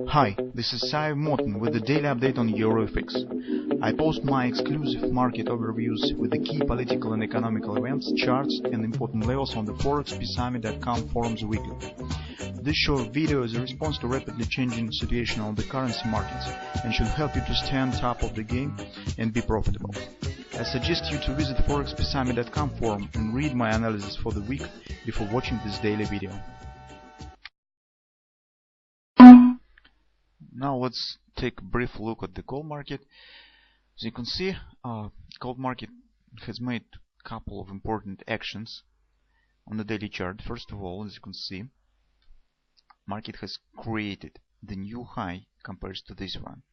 Hi, this is Sive Morten with the daily update on EuroFX. I post my exclusive market overviews with the key political and economical events, charts and important levels on the ForexPeaceArmy.com forums weekly. This short video is a response to rapidly changing situation on the currency markets and should help you to stay on top of the game and be profitable. I suggest you to visit ForexPeaceArmy.com forum and read my analysis for the week before watching this daily video. Now let's take a brief look at the gold market. As you can see, gold market has made a couple of important actions on the daily chart. First of all, as you can see, market has created the new high compared to this one.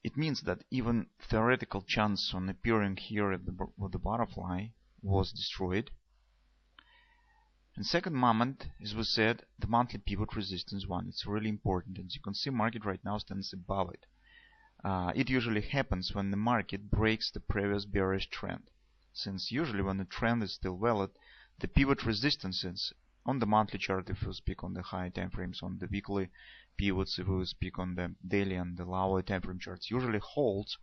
It means that even theoretical chance on appearing here at the butterfly was destroyed. And second moment, as we said, the monthly pivot resistance one. It's really important. As you can see, market right now stands above it. It usually happens when the market breaks the previous bearish trend. Since usually when the trend is still valid, the pivot resistances on the monthly chart, if we speak on the high time frames, on the weekly pivots, if we speak on the daily and the lower time frame charts, usually holds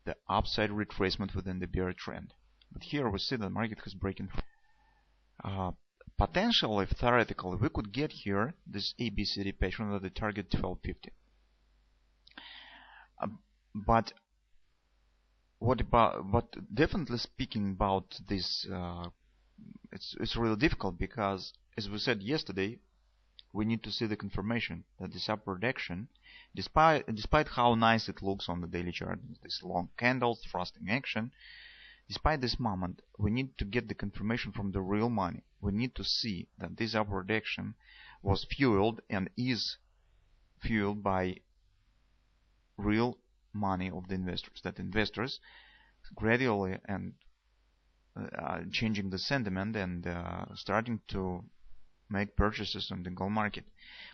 the upside retracement within the bear trend. But here we see that the market has broken. Potentially, theoretically, we could get here this ABCD pattern at the target 1250. But definitely speaking about this, it's really difficult because, as we said yesterday, we need to see the confirmation that this upward action, despite how nice it looks on the daily chart, this long candles, thrusting action. Despite this moment, we need to get the confirmation from the real money. We need to see that this upward action was fueled and is fueled by real money of the investors. That investors gradually and changing the sentiment and starting to make purchases on the gold market.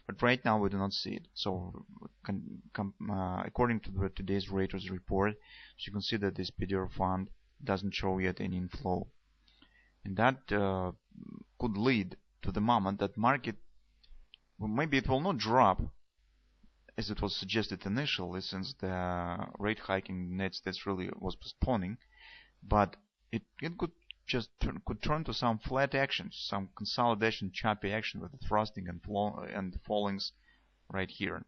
But right now we do not see it. So according to today's Reuters report, as you can see that this PDR fund doesn't show yet any inflow, and that could lead to the moment that market, well, maybe it will not drop as it was suggested initially, since the rate hiking in the United States really was postponing, but it could just turn to some flat action, some consolidation, choppy action with the thrusting and fallings right here.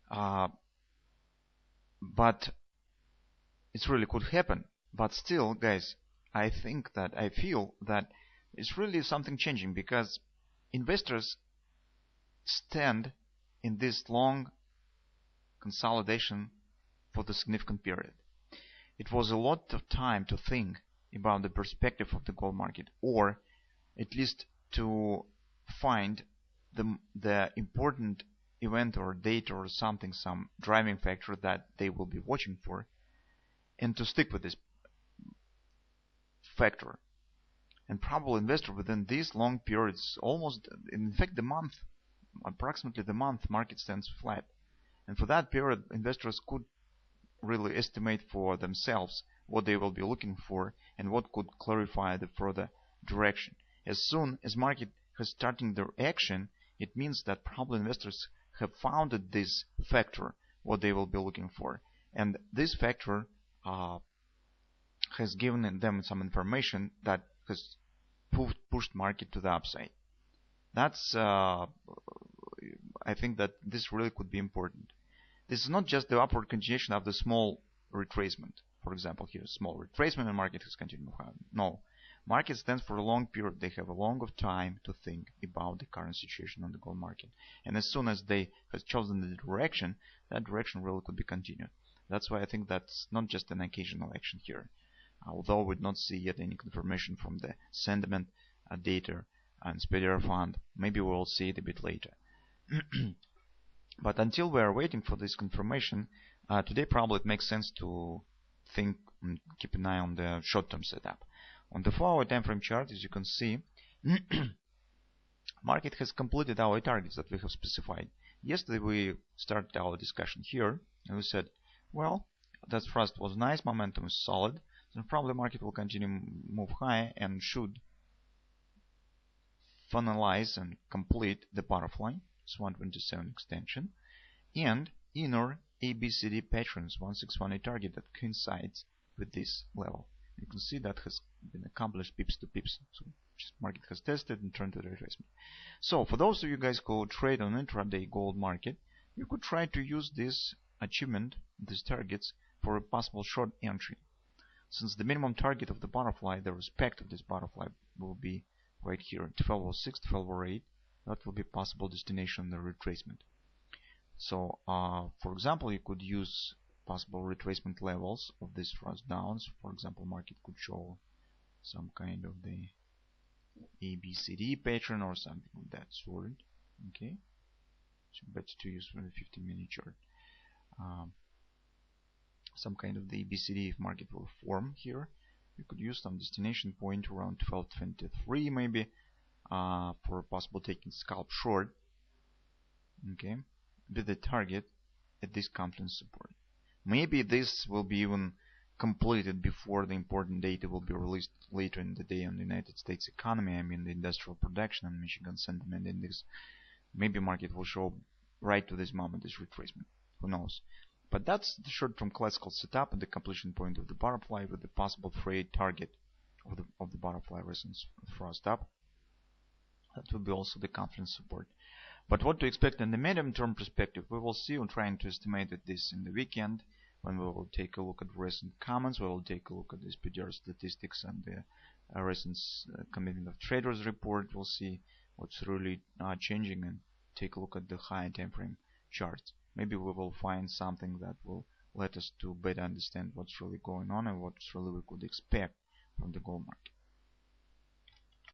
But it really could happen. But still, guys, I feel that it's really something changing, because investors stand in this long consolidation for the significant period. It was a lot of time to think about the perspective of the gold market, or at least to find the important event or date or something, some driving factor that they will be watching for, and to stick with this factor. And probably investor within these long periods, almost, in fact, the month, approximately the month, market stands flat. And for that period, investors could really estimate for themselves what they will be looking for and what could clarify the further direction. As soon as market has started their action, it means that probably investors have found this factor, what they will be looking for. And this factor has given them some information that has pushed market to the upside. That's I think that this really could be important. This is not just the upward continuation of the small retracement. For example, here, small retracement and market has continued higher. No, market stands for a long period. They have a long of time to think about the current situation on the gold market. And as soon as they have chosen the direction, that direction really could be continued. That's why I think that's not just an occasional action here. Although we do not see yet any confirmation from the sentiment data and PDR fund, maybe we will see it a bit later. But until we are waiting for this confirmation, today probably it makes sense to think and keep an eye on the short-term setup. On the 4-hour time frame chart, as you can see, market has completed our targets that we have specified. Yesterday we started our discussion here, and we said, well, that thrust was nice, momentum is solid, then probably market will continue move higher and should finalize and complete the butterfly. It's 127 extension, and inner ABCD patterns 161A target that coincides with this level. You can see that has been accomplished pips to pips. So market has tested and turned to the retracement. So for those of you guys who trade on intraday gold market, you could try to use this achievement, these targets, for a possible short entry. Since the minimum target of the butterfly, the respect of this butterfly will be right here, 1206, 1208. That will be possible destination in the retracement. So, for example, you could use possible retracement levels of these thrust downs. For example, market could show some kind of the ABCD pattern or something of that sort. Okay, so better to use for the 15-minute chart. Some kind of the ABCD if market will form here. You could use some destination point around 1223 maybe for possible taking scalp short. Okay, with the target at this confluence support. Maybe this will be even completed before the important data will be released later in the day on the United States economy. I mean the industrial production and Michigan sentiment index. Maybe market will show right to this moment this retracement. Who knows? But that's the short-term classical setup and the completion point of the butterfly with the possible trade target of the butterfly resistance thrust up. That will be also the confluence support. But what to expect in the medium-term perspective, we will see. We're trying to estimate this in the weekend when we will take a look at recent comments. We will take a look at the SPDR statistics and the recent commitment of traders report. We'll see what's really changing and take a look at the high time frame charts. Maybe we will find something that will let us to better understand what's really going on and what really we could expect from the gold market.